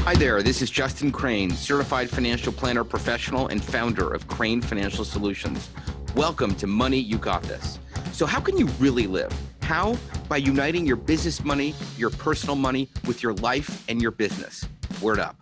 Hi there, this is Justin Krane, Certified Financial Planner Professional and founder of Krane Financial Solutions. Welcome to Money You Got This. So how can you really live? How? By uniting your business money, your personal money with your life and your business. Word up.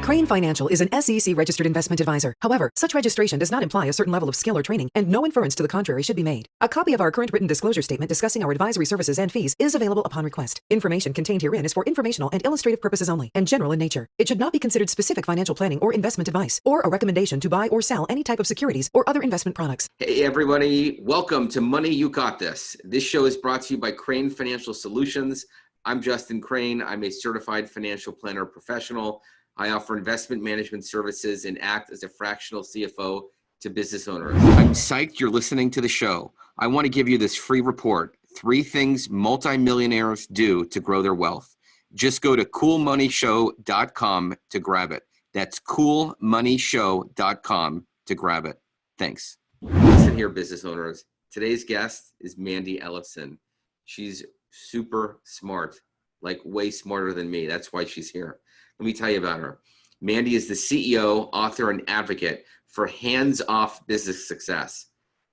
Krane Financial is an SEC-registered investment advisor. However, such registration does not imply a certain level of skill or training, and no inference to the contrary should be made. A copy of our current written disclosure statement discussing our advisory services and fees is available upon request. Information contained herein is for informational and illustrative purposes only, and general in nature. It should not be considered specific financial planning or investment advice, or a recommendation to buy or sell any type of securities or other investment products. Hey everybody, welcome to Money You Got This. This show is brought to you by Krane Financial Solutions. I'm Justin Krane. I'm a certified financial planner professional. I offer investment management services and act as a fractional CFO to business owners. I'm psyched you're listening to the show. I want to give you this free report, 3 things multimillionaires do to grow their wealth. Just go to coolmoneyshow.com to grab it. That's coolmoneyshow.com to grab it. Thanks. Listen here, business owners. Today's guest is Mandi Ellefson. She's super smart, like way smarter than me. That's why she's here. Let me tell you about her. Mandi is the CEO, author, and advocate for hands-off business success.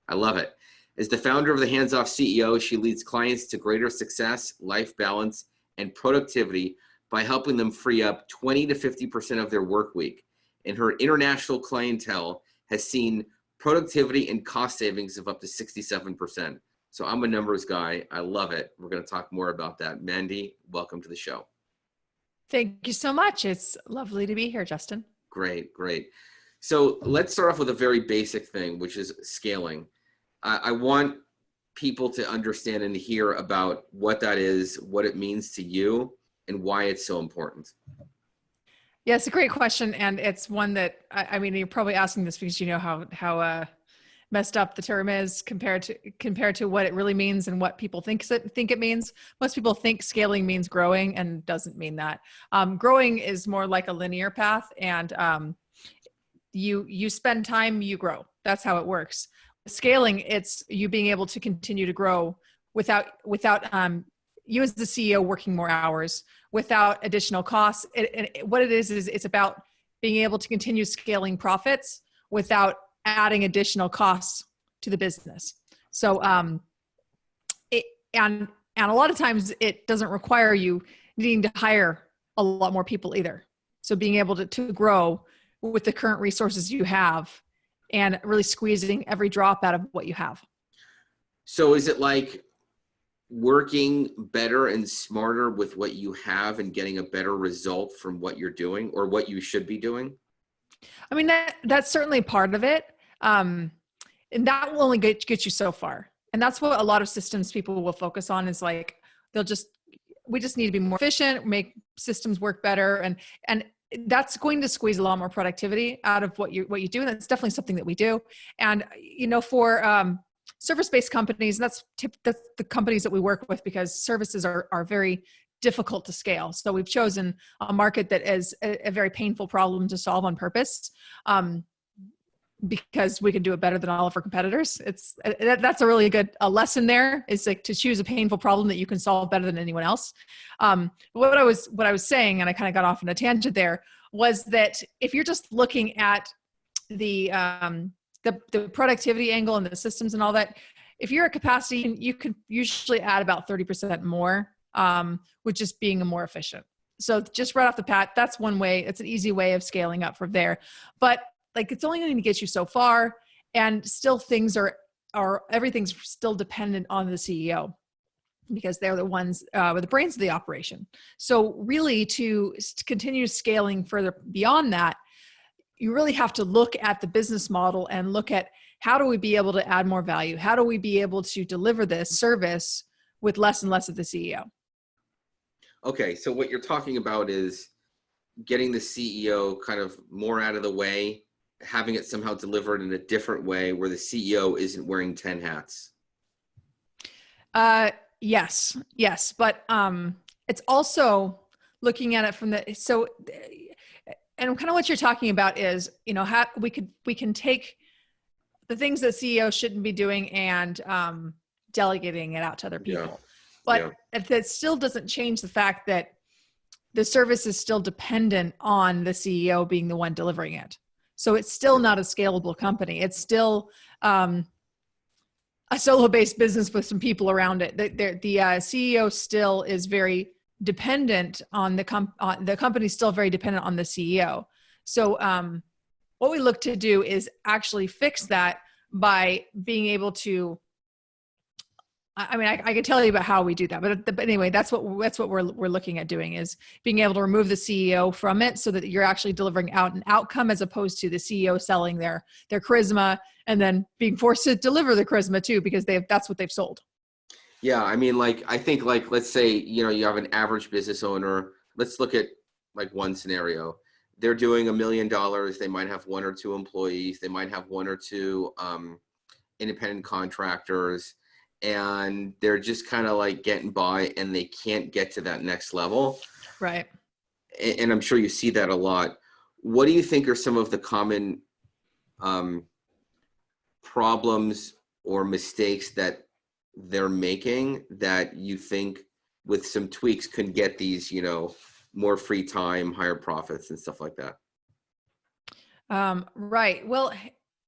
I love it. As the founder of the Hands-Off CEO, she leads clients to greater success, life balance, and productivity by helping them free up 20 to 50% of their work week. And her international clientele has seen productivity and cost savings of up to 67%. So I'm a numbers guy. I love it. We're going to talk more about that. Mandi, welcome to the show. Thank you so much. It's lovely to be here, Justin. Great, great. So let's start off with a very basic thing, which is scaling. I want people to understand and hear about what that is, what it means to you, and why it's so important. Yeah, it's a great question. And it's one that, I mean, you're probably asking this because you know how messed up the term is compared to what it really means and what people think it means. Most people think scaling means growing, and doesn't mean that. Growing is more like a linear path, and you spend time, you grow. That's how it works. Scaling, it's you being able to continue to grow without you as the CEO working more hours, without additional costs. What it is it's about being able to continue scaling profits without adding additional costs to the business. So, and a lot of times it doesn't require you needing to hire a lot more people either. So being able to grow with the current resources you have and really squeezing every drop out of what you have. So is it like working better and smarter with what you have and getting a better result from what you're doing or what you should be doing? I mean, that's certainly part of it. And that will only get you so far. And that's what a lot of systems people will focus on, is like, we just need to be more efficient, make systems work better. And that's going to squeeze a lot more productivity out of what you do. And that's definitely something that we do. And, you know, for, service-based companies, that's the companies that we work with, because services are very difficult to scale. So we've chosen a market that is a very painful problem to solve on purpose. Because we can do it better than all of our competitors. That's a really good lesson there, is like to choose a painful problem that you can solve better than anyone else. What I was saying, and I kind of got off on a tangent there, was that if you're just looking at the productivity angle and the systems and all that, if you're at capacity, you could usually add about 30% more with just being more efficient. So just right off the bat, that's one way. It's an easy way of scaling up from there. But like, it's only going to get you so far, and still things everything's still dependent on the CEO, because they're the ones with the brains of the operation. So really, to continue scaling further beyond that, you really have to look at the business model and look at, how do we be able to add more value? How do we be able to deliver this service with less and less of the CEO? Okay, so what you're talking about is getting the CEO kind of more out of the way, having it somehow delivered in a different way where the CEO isn't wearing 10 hats. Yes. But it's also looking at it from and kind of what you're talking about is, you know, how we can take the things that CEOs shouldn't be doing and delegating it out to other people. But that still doesn't change the fact that the service is still dependent on the CEO being the one delivering it. So it's still not a scalable company. It's still a solo-based business with some people around it. The CEO still is very dependent on the company's still very dependent on the CEO. So what we look to do is actually fix that by being able to, I mean, I could tell you about how we do that, but anyway, that's what we're looking at doing, is being able to remove the CEO from it so that you're actually delivering out an outcome, as opposed to the CEO selling their charisma and then being forced to deliver the charisma too, because that's what they've sold. Yeah. I mean, like, I think, like, let's say, you know, you have an average business owner. Let's look at like one scenario. They're doing $1 million. They might have 1 or 2 employees. They might have 1 or 2 independent contractors, and they're just kind of like getting by, and they can't get to that next level. Right. And I'm sure you see that a lot. What do you think are some of the common problems or mistakes that they're making that you think with some tweaks could get these, you know, more free time, higher profits and stuff like that? Right. Well,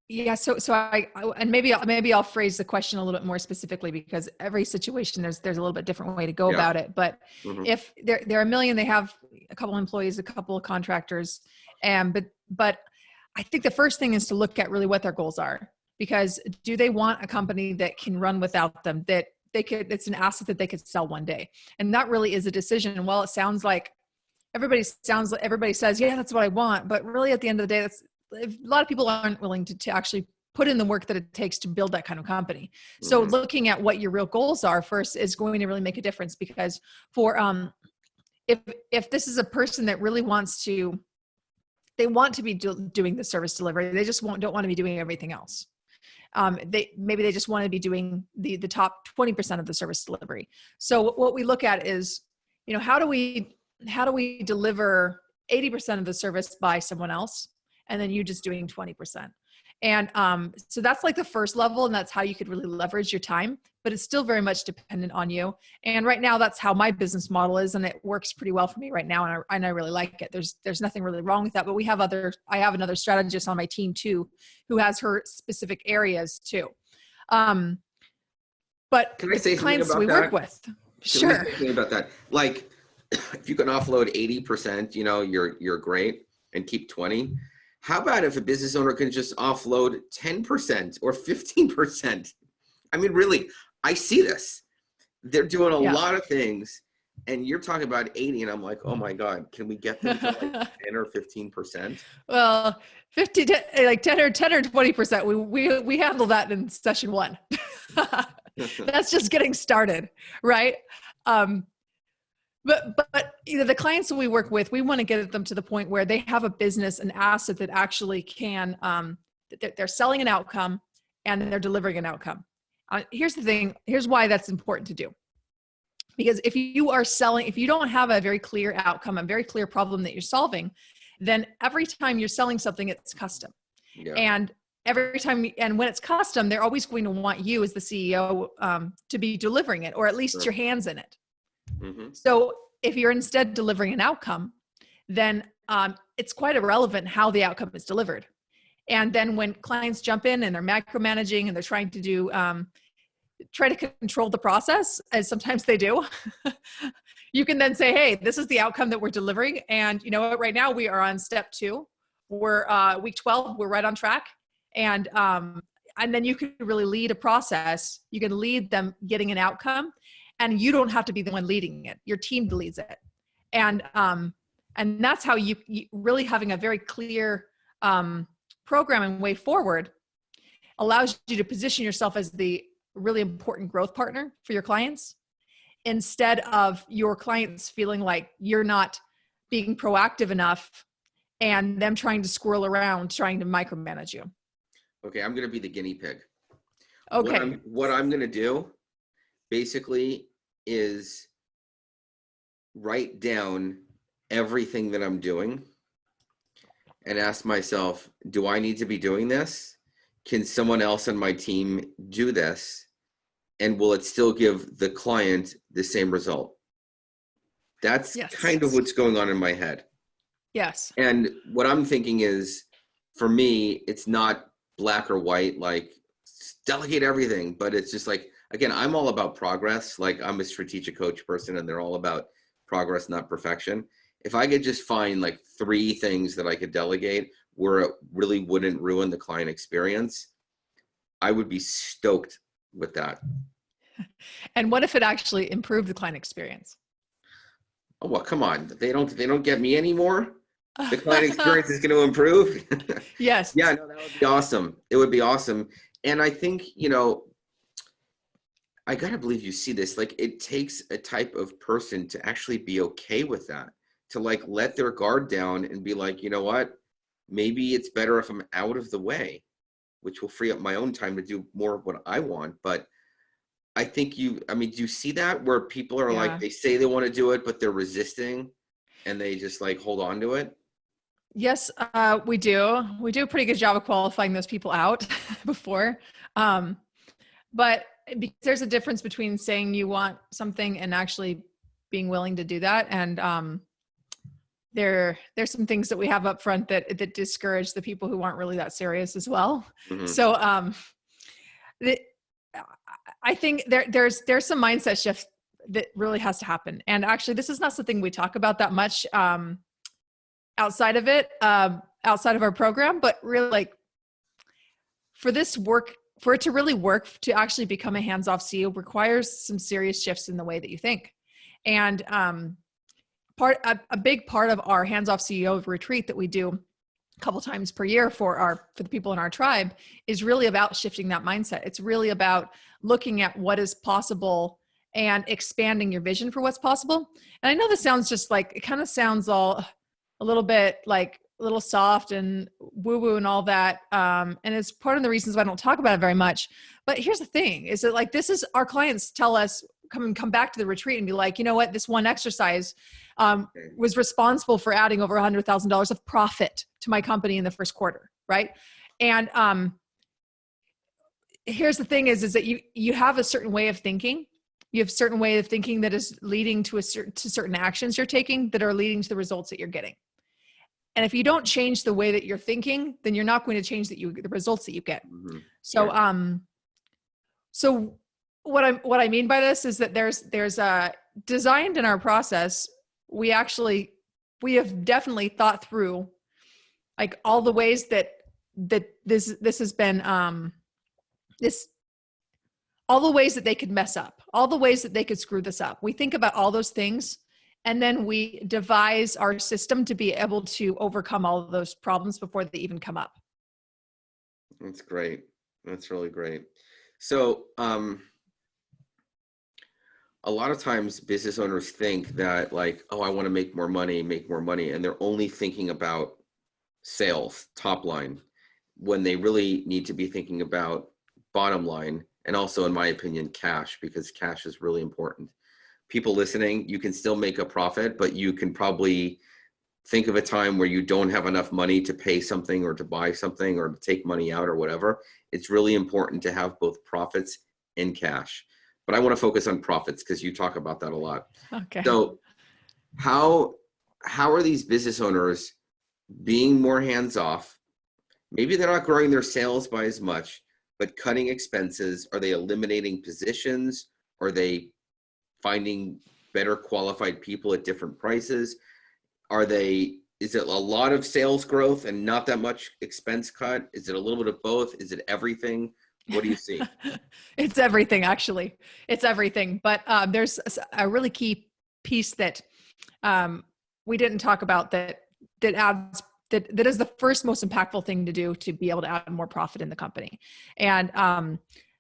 yeah. So and maybe I'll phrase the question a little bit more specifically, because every situation there's a little bit different way to go about it. But if they're $1 million, they have a couple employees, a couple of contractors, but I think the first thing is to look at really what their goals are, because do they want a company that can run without them, that it's an asset that they could sell one day? And that really is a decision. And while it sounds like everybody says, yeah, that's what I want, but really at the end of the day, a lot of people aren't willing to actually put in the work that it takes to build that kind of company. So looking at what your real goals are first is going to really make a difference, because for if this is a person that really wants to, they want to be doing the service delivery, they just don't want to be doing everything else. Maybe they just want to be doing the top 20% of the service delivery. So what we look at is, you know, how do we deliver 80% of the service by someone else, and then you just doing 20%. And so that's like the first level, and that's how you could really leverage your time, but it's still very much dependent on you. And right now that's how my business model is, and it works pretty well for me right now. And I really like it. There's nothing really wrong with that, but I have another strategist on my team too, who has her specific areas too. But Can I say clients something we about work that? with, Can I sure. say something about that? Like, if you can offload 80%, you know, you're great, and keep 20. How about if a business owner can just offload 10% or 15%? I mean, really, I see this. They're doing a lot of things, and you're talking about 80, and I'm like, oh my God, can we get them to like 10 or 15%? Well, 10 or 20%. We handle that in session 1. That's just getting started, right? But you know, the clients that we work with, we want to get them to the point where they have a business, an asset that actually can, they're selling an outcome and they're delivering an outcome. Here's the thing. Here's why that's important to do. Because if you don't have a very clear outcome, a very clear problem that you're solving, then every time you're selling something, it's custom. Yeah. And when it's custom, they're always going to want you as the CEO to be delivering it, or at least your hands in it. So if you're instead delivering an outcome, then it's quite irrelevant how the outcome is delivered. And then when clients jump in and they're micromanaging and they're trying to try to control the process, as sometimes they do, you can then say, hey, this is the outcome that we're delivering. And you know what, right now we are on step 2. We're week 12, we're right on track. And then you can really lead a process. You can lead them getting an outcome, and you don't have to be the one leading it. Your team leads it. And that's how you really having a very clear program and way forward allows you to position yourself as the really important growth partner for your clients, instead of your clients feeling like you're not being proactive enough and them trying to squirrel around, trying to micromanage you. Okay, I'm going to be the guinea pig. Okay. What I'm going to do basically is write down everything that I'm doing and ask myself, do I need to be doing this? Can someone else on my team do this? And will it still give the client the same result? That's Yes. kind of what's going on in my head. Yes. And what I'm thinking is, for me, it's not black or white, like delegate everything, but it's just like, again, I'm all about progress. Like I'm a strategic coach person and they're all about progress, not perfection. If I could just find like 3 things that I could delegate where it really wouldn't ruin the client experience, I would be stoked with that. And what if it actually improved the client experience? Oh, well, come on. They don't get me anymore. The client experience is going to improve. Yes. Yeah, no, that would be awesome. It would be awesome. And I think, I got to believe you see this, like it takes a type of person to actually be okay with that, to like let their guard down and be like, you know what, maybe it's better if I'm out of the way, which will free up my own time to do more of what I want. But I think do you see that where people are like, Yeah. they say they want to do it, but they're resisting and they just like hold on to it? Yes, we do. We do a pretty good job of qualifying those people out before. But there's a difference between saying you want something and actually being willing to do that. And there's some things that we have up front that discourage the people who aren't really that serious as well. Mm-hmm. So I think there's some mindset shift that really has to happen. And actually, this is not something we talk about that much outside of it, outside of our program, but really like for this work, for it to really work, to actually become a hands-off CEO requires some serious shifts in the way that you think. And a big part of our hands-off CEO retreat that we do a couple times per year for the people in our tribe is really about shifting that mindset. It's really about looking at what is possible and expanding your vision for what's possible. And I know this sounds just like, it kind of sounds all a little bit like a little soft and woo-woo and all that. And it's part of the reasons why I don't talk about it very much. But here's the thing, is that like, this is our clients tell us, come back to the retreat and be like, you know what, this one exercise was responsible for adding over $100,000 of profit to my company in the first quarter, right? And here's the thing is that you have a certain way of thinking. You have a certain way of thinking that is leading to certain actions you're taking that are leading to the results that you're getting. And if you don't change the way that you're thinking, then you're not going to change the results that you get. Mm-hmm. So, yeah. So what I mean by this is that there's designed in our process, we have definitely thought through like all the ways that this has been, all the ways that they could mess up, all the ways that they could screw this up. We think about all those things, and then we devise our system to be able to overcome all of those problems before they even come up. That's great. That's really great. So a lot of times business owners think that like, oh, I want to make more money, and they're only thinking about sales, top line, when they really need to be thinking about bottom line. And also, in my opinion, cash, because cash is really important. People listening, you can still make a profit, but you can probably think of a time where you don't have enough money to pay something or to buy something or to take money out or whatever. It's really important to have both profits and cash. But I want to focus on profits because you talk about that a lot. Okay. So how are these business owners being more hands-off? Maybe they're not growing their sales by as much, but cutting expenses. Are they eliminating positions? Are they finding better qualified people at different prices? Is it a lot of sales growth and not that much expense cut? Is it a little bit of both? Is it everything? What do you see? It's everything, actually. It's everything. But there's a really key piece that we didn't talk about that is the first most impactful thing to do to be able to add more profit in the company. And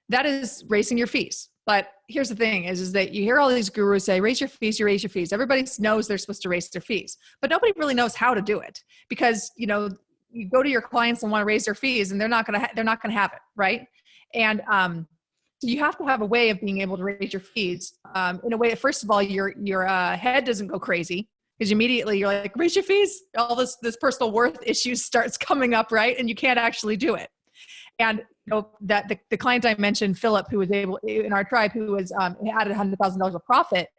that is raising your fees. But here's the thing is that you hear all these gurus say, raise your fees, you raise your fees. Everybody knows they're supposed to raise their fees, but nobody really knows how to do it because, you go to your clients and want to raise their fees and they're not going to have it. Right. And so you have to have a way of being able to raise your fees in a way that, first of all, your head doesn't go crazy. Because immediately you're like, raise your fees. All this personal worth issues starts coming up, right? And you can't actually do it. And that the client I mentioned, Philip, who was able in our tribe, who was added $100,000 of profit.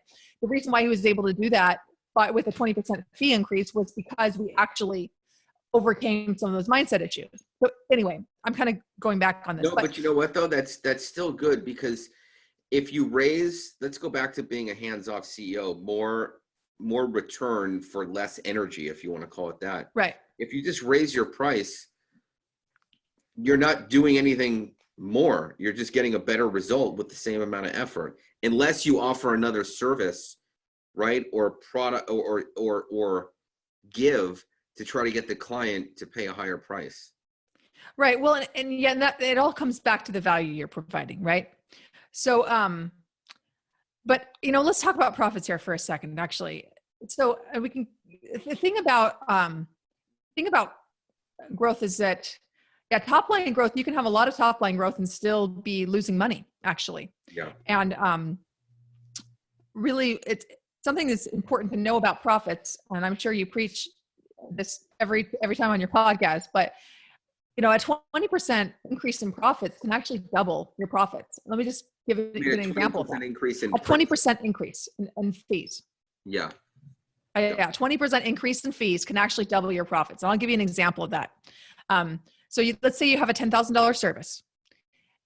The reason why he was able to do that with a 20% fee increase was because we actually overcame some of those mindset issues. So anyway, I'm kind of going back on this. No, but you know what though? That's still good, because if you raise, let's go back to being a hands-off CEO, more return for less energy, if you want to call it that. Right. If you just raise your price, you're not doing anything more. You're just getting a better result with the same amount of effort, unless you offer another service, right? Or product or give to try to get the client to pay a higher price. Right. Well, and yeah, that it all comes back to the value you're providing, right? So, but let's talk about profits here for a second, actually. So we can, the thing about growth is that, yeah, top line growth, you can have a lot of top line growth and still be losing money, actually. Yeah. And really, it's something that's important to know about profits. And I'm sure you preach this every time on your podcast, but a 20% increase in profits can actually double your profits. Let me just give an example of that. A 20% increase in fees. Yeah. Yeah, 20% increase in fees can actually double your profits. And I'll give you an example of that. So let's say you have a $10,000 service,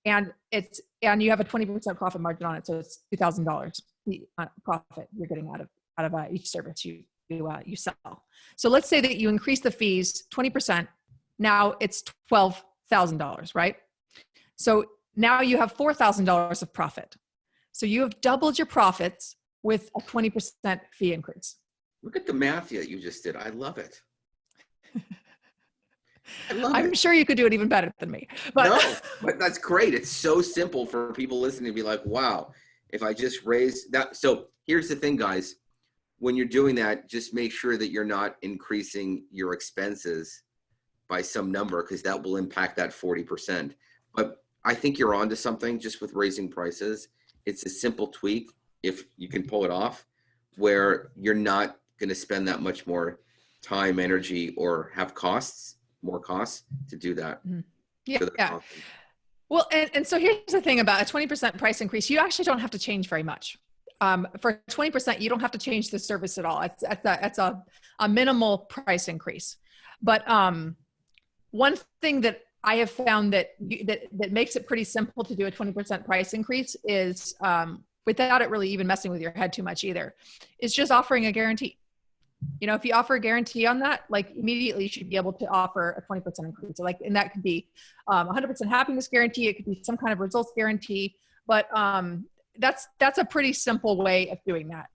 and you have a 20% profit margin on it, so it's $2,000 profit you're getting out of each service you sell. So let's say that you increase the fees 20%. Now it's $12,000, right? So now you have $4,000 of profit. So you have doubled your profits with a 20% fee increase. Look at the math that you just did. I love it. I'm sure you could do it even better than me. But no, but that's great. It's so simple for people listening to be like, wow, if I just raise that. So here's the thing, guys. When you're doing that, just make sure that you're not increasing your expenses by some number, because that will impact that 40%. But I think you're onto something just with raising prices. It's a simple tweak, if you can pull it off, where you're not going to spend that much more time, energy, or have more costs to do that. Mm-hmm. Yeah. Well, and so here's the thing about a 20% price increase. You actually don't have to change very much. For 20%, you don't have to change the service at all. It's a minimal price increase. But one thing that I have found that makes it pretty simple to do a 20% price increase is, without it really even messing with your head too much either, is just offering a guarantee. If you offer a guarantee on that, like immediately you should be able to offer a 20% increase. So and that could be 100% happiness guarantee. It could be some kind of results guarantee, but that's a pretty simple way of doing that.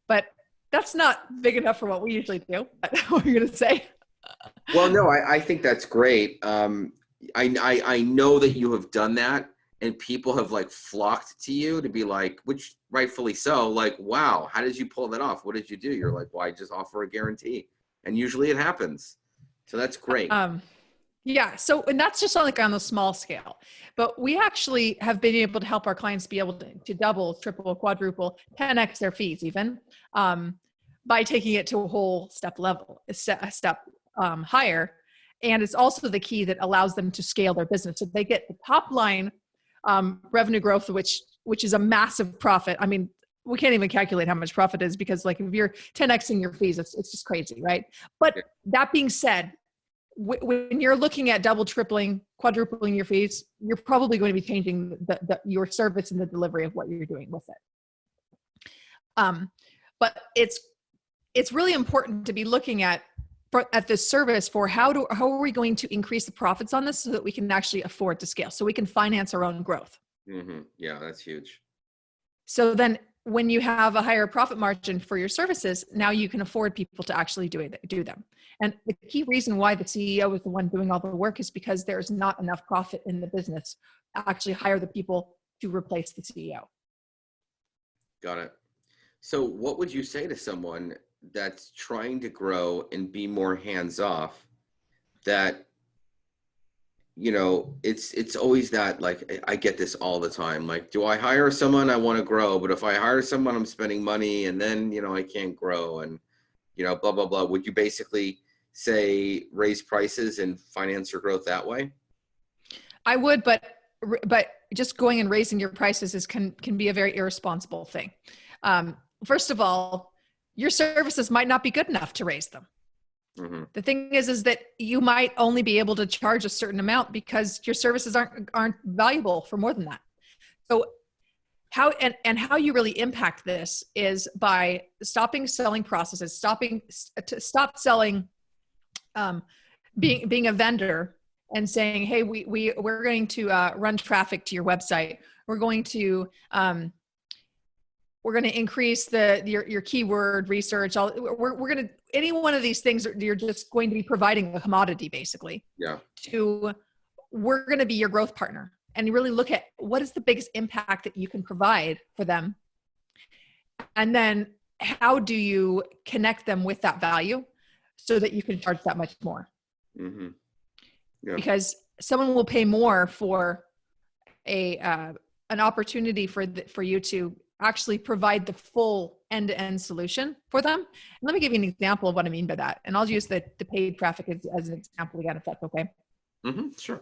But that's not big enough for what we usually do. What are you going to say? Well, no, I think that's great. I know that you have done that, and people have flocked to you to be like, which rightfully so, like, wow, how did you pull that off? What did you do? You're like, well, I just offer a guarantee. And usually it happens. So that's great. Yeah. So, and that's just on the small scale, but we actually have been able to help our clients be able to double, triple, quadruple, 10x their fees even, by taking it to a whole step higher. And it's also the key that allows them to scale their business. So they get the top line revenue growth, which is a massive profit. I mean, we can't even calculate how much profit is, because if you're 10xing your fees, it's just crazy, right? But that being said, when you're looking at double, tripling, quadrupling your fees, you're probably going to be changing your service and the delivery of what you're doing with it. But it's really important to be looking at this service for how are we going to increase the profits on this so that we can actually afford to scale, so we can finance our own growth. Mm-hmm. Yeah, that's huge. So then when you have a higher profit margin for your services, now you can afford people to actually do them. And the key reason why the CEO is the one doing all the work is because there's not enough profit in the business to actually hire the people to replace the CEO. Got it. So what would you say to someone that's trying to grow and be more hands-off, that, it's always that, I get this all the time. Do I hire someone? I want to grow, but if I hire someone, I'm spending money, and then, I can't grow, and, blah, blah, blah. Would you basically say raise prices and finance your growth that way? I would, but just going and raising your prices can be a very irresponsible thing. First of all, your services might not be good enough to raise them. Mm-hmm. The thing is that you might only be able to charge a certain amount because your services aren't valuable for more than that. So how you really impact this is by stopping selling processes, stop selling, being a vendor and saying, hey, we're going to run traffic to your website. We're going to increase your keyword research. We're going to, any one of these things, you're just going to be providing a commodity basically. Yeah. We're going to be your growth partner, and you really look at what is the biggest impact that you can provide for them. And then how do you connect them with that value so that you can charge that much more? Mm-hmm. Yeah. Because someone will pay more for an opportunity for you to actually provide the full end-to-end solution for them. And let me give you an example of what I mean by that. And I'll use the paid traffic as an example again, if that's okay. Mm-hmm. Sure.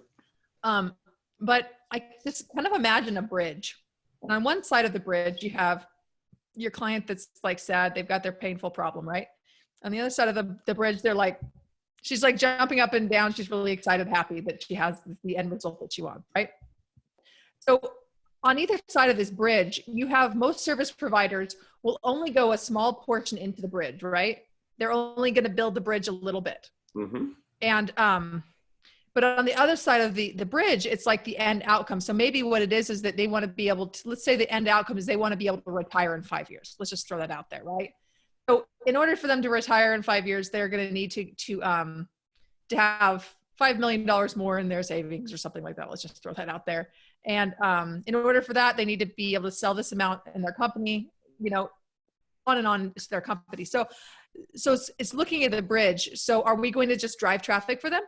But I just kind of imagine a bridge. And on one side of the bridge, you have your client that's like sad. They've got their painful problem, right? On the other side of the bridge, she's like jumping up and down. She's really excited, happy that she has the end result that she wants, right? So on either side of this bridge, you have most service providers will only go a small portion into the bridge, right? They're only going to build the bridge a little bit. Mm-hmm. And, but on the other side of the bridge, it's like the end outcome. So maybe what it is that they want to be able to, let's say the end outcome is they want to be able to retire in 5 years. Let's just throw that out there, right? So in order for them to retire in 5 years, they're going to need to have $5 million more in their savings or something like that. Let's just throw that out there. And in order for that, they need to be able to sell this amount in their company, on and on to their company. So it's looking at the bridge. So are we going to just drive traffic for them?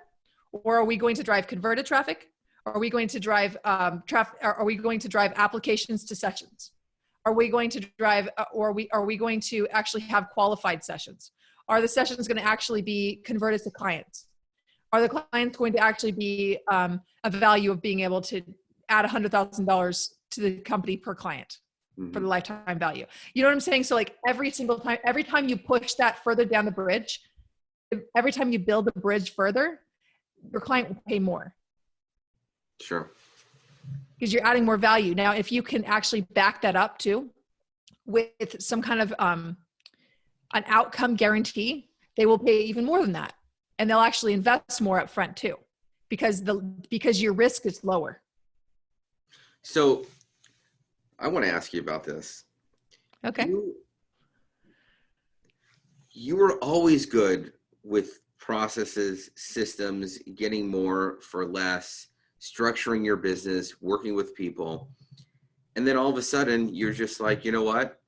Or are we going to drive converted traffic? Are we going to drive traffic? Are we going to drive applications to sessions? Are we going to drive, or are we going to actually have qualified sessions? Are the sessions going to actually be converted to clients? Are the clients going to actually be a value of being able to add $100,000 to the company per client for the lifetime value? You know what I'm saying? So like every time you push that further down the bridge, every time you build the bridge further, your client will pay more. Sure. Because you're adding more value. Now, if you can actually back that up too with some kind of an outcome guarantee, they will pay even more than that. And they'll actually invest more up front too, because your risk is lower. So I want to ask you about this. Okay. You were always good with processes, systems, getting more for less, structuring your business, working with people. And then all of a sudden you're just like, you know what?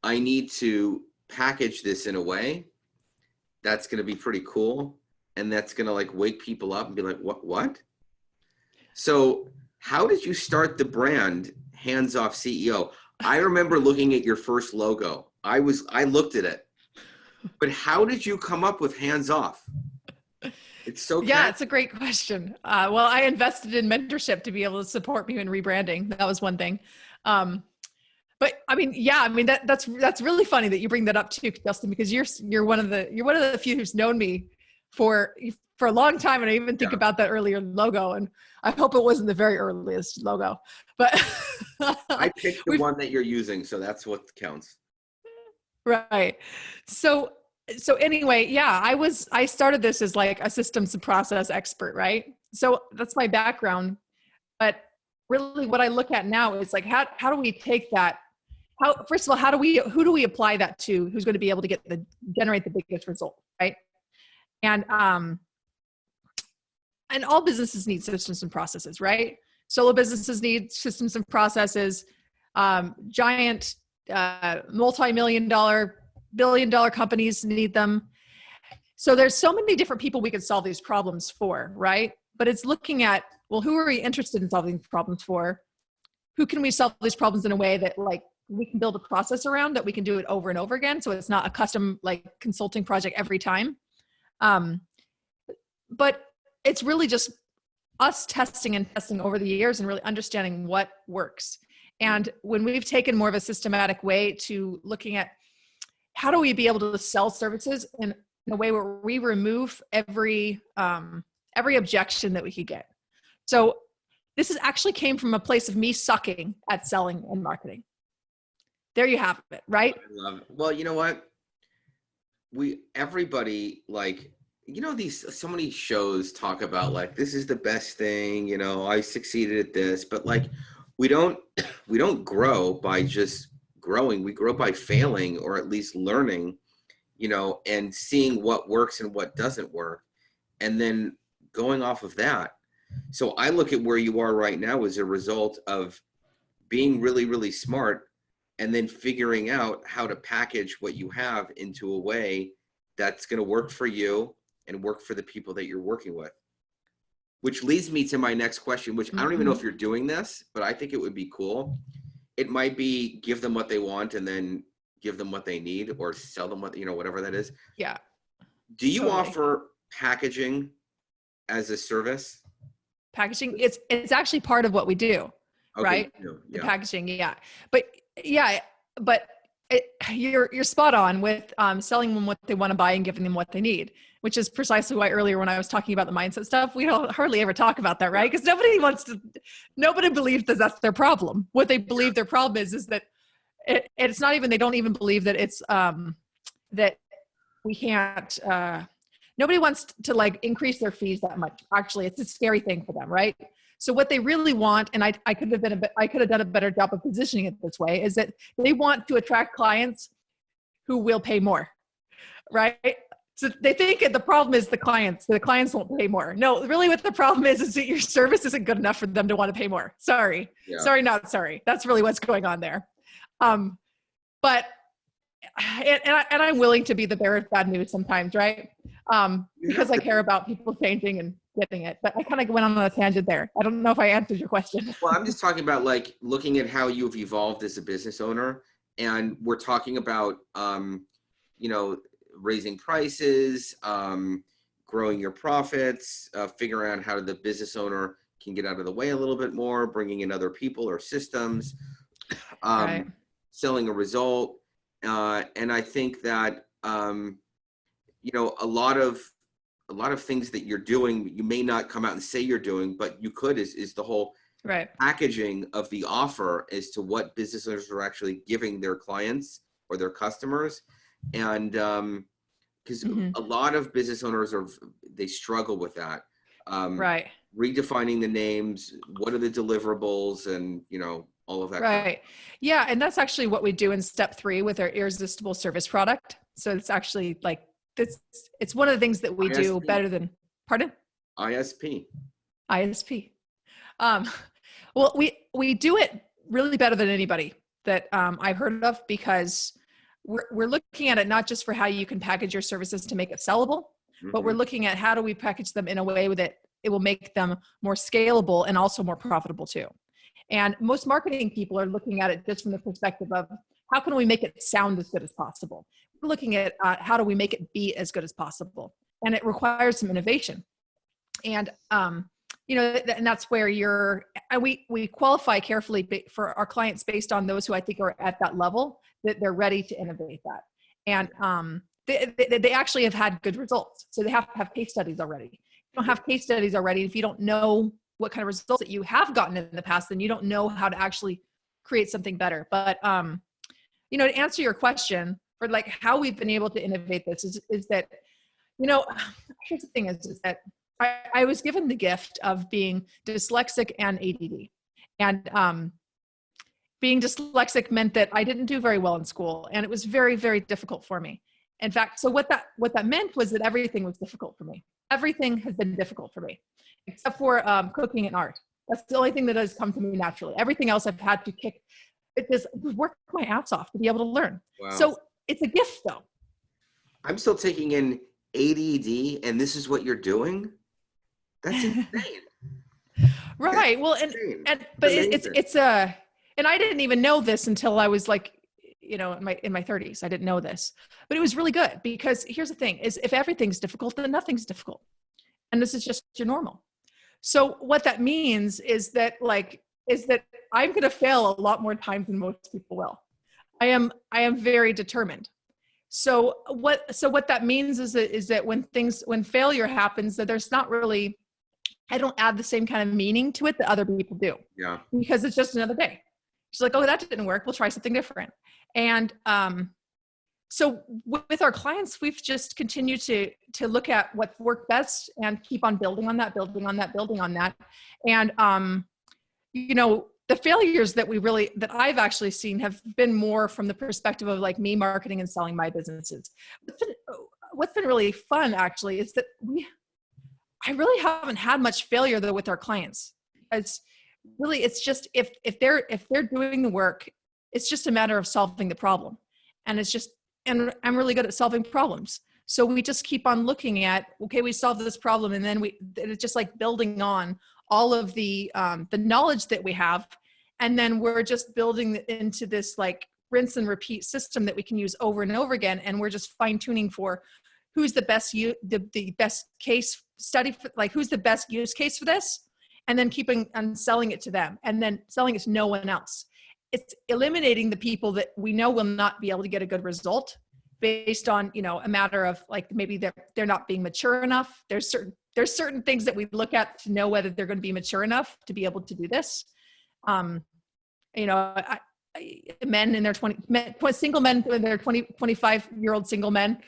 I need to package this in a way that's going to be pretty cool. And that's going to like wake people up and be like, what? So how did you start the brand Hands Off CEO? I remember looking at your first logo. I looked at it. But how did you come up with Hands Off? It's so yeah, it's a great question. Well, I invested in mentorship to be able to support me in rebranding. That was one thing. But I mean, that's really funny that you bring that up too, Justin, because you're one of the few who's known me for a long time, and I even think about that earlier logo, and I hope it wasn't the very earliest logo. But I picked the one that you're using, so that's what counts. Right. So anyway, yeah, I started this as like a systems and process expert, right? So that's my background. But really what I look at now is like, how do we take that? First of all, who do we apply that to? Who's going to be able to generate the biggest result, right? And all businesses need systems and processes, right? Solo businesses need systems and processes. Giant multi-million-dollar, billion-dollar companies need them. So there's so many different people we could solve these problems for, right? But it's looking at, well, who are we interested in solving these problems for? Who can we solve these problems in a way that like we can build a process around, that we can do it over and over again, so it's not a custom like consulting project every time. But it's really just us testing over the years and really understanding what works. And when we've taken more of a systematic way to looking at how do we be able to sell services in a way where we remove every objection that we could get. So this is actually came from a place of me sucking at selling and marketing. There you have it, right? I love it. Well, you know what? Everybody, like, you know, so many shows talk about like, this is the best thing, you know, I succeeded at this, but like, we don't grow by just growing. We grow by failing, or at least learning, you know, and seeing what works and what doesn't work, and then going off of that. So I look at where you are right now as a result of being really, really smart, and then figuring out how to package what you have into a way that's going to work for you and work for the people that you're working with. Which leads me to my next question, which I don't even know if you're doing this, but I think it would be cool. It might be give them what they want and then give them what they need, or sell them what, you know, whatever that is. Yeah. Do you offer packaging as a service? Packaging, it's actually part of what we do, Okay, right? Yeah. The packaging, yeah. But you're spot on with selling them what they want to buy and giving them what they need, which is precisely why earlier when I was talking about the mindset stuff, we don't hardly ever talk about that, right? Because nobody believes that that's their problem. What they believe their problem is that it's not even, they don't even believe that it's that we can't. Nobody wants to like increase their fees that much. Actually, it's a scary thing for them, right? So what they really want, and I could have done a better job of positioning it this way, is that they want to attract clients who will pay more, right? So they think the problem is the clients won't pay more. No, really what the problem is that your service isn't good enough for them to want to pay more. Sorry. Yeah. Sorry, not sorry. That's really what's going on there. But I'm willing to be the bearer of bad news sometimes, right? Because I care about people changing and getting it. But I kind of went on a tangent there. I don't know if I answered your question. Well, I'm just talking about like looking at how you've evolved as a business owner, and we're talking about you know, raising prices, growing your profits, figuring out how the business owner can get out of the way a little bit more, bringing in other people or systems, right. Selling a result. And I think that, you know, a lot of things that you're doing, you may not come out and say you're doing, but you could, is the whole right. packaging of the offer as to what business owners are actually giving their clients or their customers. And because a lot of business owners they struggle with that. Right. Redefining the names, what are the deliverables, and, you know, all of that. Right. Kind of. Yeah. And that's actually what we do in step 3 with our irresistible service product. So it's actually like, it's one of the things that we ISP. do better than, pardon? ISP. Well, we do it really better than anybody that I've heard of, because we're looking at it not just for how you can package your services to make it sellable, but we're looking at how do we package them in a way that it will make them more scalable and also more profitable too. And most marketing people are looking at it just from the perspective of how can we make it sound as good as possible? We're looking at how do we make it be as good as possible? And it requires some innovation. And, you know, and that's where we qualify carefully for our clients based on those who I think are at that level, that they're ready to innovate that. And they actually have had good results. So they have to have case studies already. If you don't have case studies already, if you don't know what kind of results that you have gotten in the past, then you don't know how to actually create something better. But, you know, to answer your question for like how we've been able to innovate this is that, you know, here's the thing is that I was given the gift of being dyslexic and ADD. And being dyslexic meant that I didn't do very well in school, and it was very, very difficult for me. In fact, so what that meant was that everything was difficult for me. Everything has been difficult for me, except for cooking and art. That's the only thing that has come to me naturally. Everything else I've had to work my ass off to be able to learn. Wow. So it's a gift though. I'm still taking in ADD, and this is what you're doing? That's insane. Right. Well, but and I didn't even know this until I was like, you know, in my 30s. I didn't know this, but it was really good, because here's the thing is if everything's difficult, then nothing's difficult. And this is just your normal. So what that means is that I'm going to fail a lot more times than most people will. I am very determined, what that means is that when failure happens, that there's not really, I don't add the same kind of meaning to it that other people do. Yeah. Because it's just another day. She's like, oh, that didn't work. We'll try something different. And so with our clients, we've just continued to look at what worked best and keep on building on that. And, the failures that I've actually seen have been more from the perspective of like me marketing and selling my businesses. What's been really fun actually is that I really haven't had much failure though with our clients. It's just, if they're doing the work, it's just a matter of solving the problem. And and I'm really good at solving problems. So we just keep on looking at, okay, we solved this problem. And then it's just like building on all of the knowledge that we have. And then we're just building into this like rinse and repeat system that we can use over and over again. And we're just fine tuning for who's the best the best case study, like who's the best use case for this, and then keeping on selling it to them and then selling it to no one else. It's eliminating the people that we know will not be able to get a good result based on, a matter of like, maybe they're not being mature enough. There's certain things that we look at to know whether they're going to be mature enough to be able to do this. Men in their single men in their 25-year-old single men,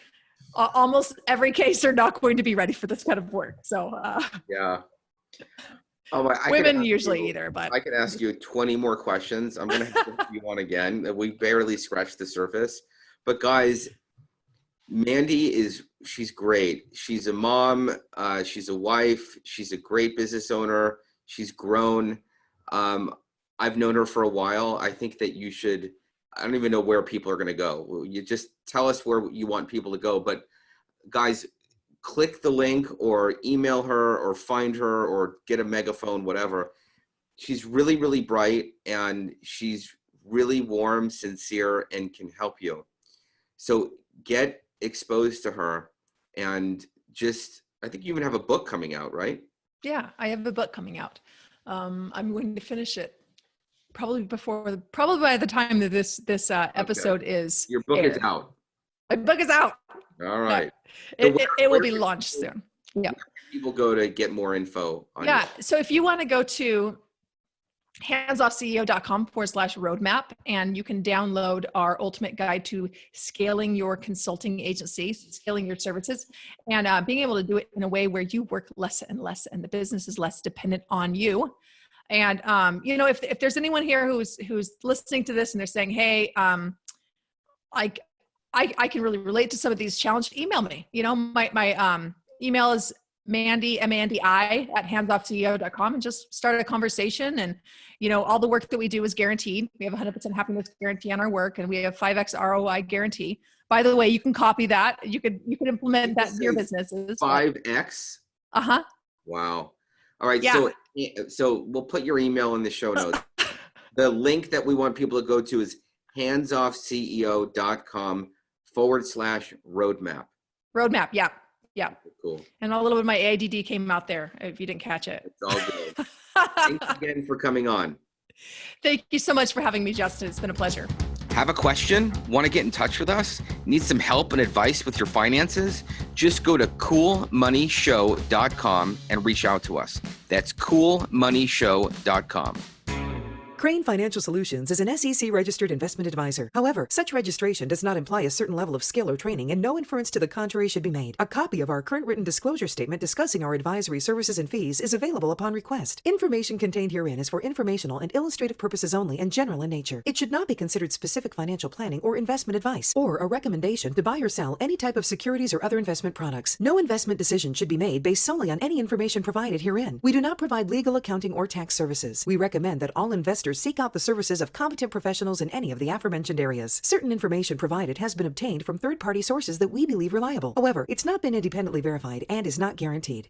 almost every case are not going to be ready for this kind of work. So yeah. Women usually either, but I could ask you 20 more questions. I'm going to have you on again. We barely scratched the surface. But guys, Mandi she's great. She's a mom. She's a wife. She's a great business owner. She's grown. I've known her for a while. I think that I don't even know where people are going to go. You just tell us where you want people to go. But guys, click the link or email her or find her or get a megaphone, whatever. She's really, really bright and she's really warm, sincere, and can help you. So get exposed to her and I think you even have a book coming out, right? Yeah, I have a book coming out. I'm going to finish it probably by the time that this episode is Your book aired. is out. My book is out. All right. Yeah. It will be launched soon. Yeah. People go to get more info on you. So if you want to go to handsoffceo.com/roadmap, and you can download our ultimate guide to scaling your consulting agency, scaling your services, and being able to do it in a way where you work less and less and the business is less dependent on you. And, if there's anyone here who's listening to this and they're saying, hey, I can really relate to some of these challenges, email me. My email is Mandi, M-A-N-D-I @handsoffceo.com, and just start a conversation. And, all the work that we do is guaranteed. We have 100% happiness guarantee on our work, and we have 5X ROI guarantee. By the way, you can copy that. You can implement that in your businesses. 5X? Uh-huh. Wow. All right. Yeah. So we'll put your email in the show notes. The link that we want people to go to is handsoffceo.com/roadmap. Roadmap. Yeah. Yeah. Cool. And a little bit of my ADD came out there if you didn't catch it. It's all good. Thanks again for coming on. Thank you so much for having me, Justin. It's been a pleasure. Have a question? Want to get in touch with us? Need some help and advice with your finances? Just go to coolmoneyshow.com and reach out to us. That's coolmoneyshow.com. Krane Financial Solutions is an SEC-registered investment advisor. However, such registration does not imply a certain level of skill or training, and no inference to the contrary should be made. A copy of our current written disclosure statement discussing our advisory services and fees is available upon request. Information contained herein is for informational and illustrative purposes only and general in nature. It should not be considered specific financial planning or investment advice, or a recommendation to buy or sell any type of securities or other investment products. No investment decision should be made based solely on any information provided herein. We do not provide legal, accounting, or tax services. We recommend that all investors seek out the services of competent professionals in any of the aforementioned areas. Certain information provided has been obtained from third-party sources that we believe reliable. However, it's not been independently verified and is not guaranteed.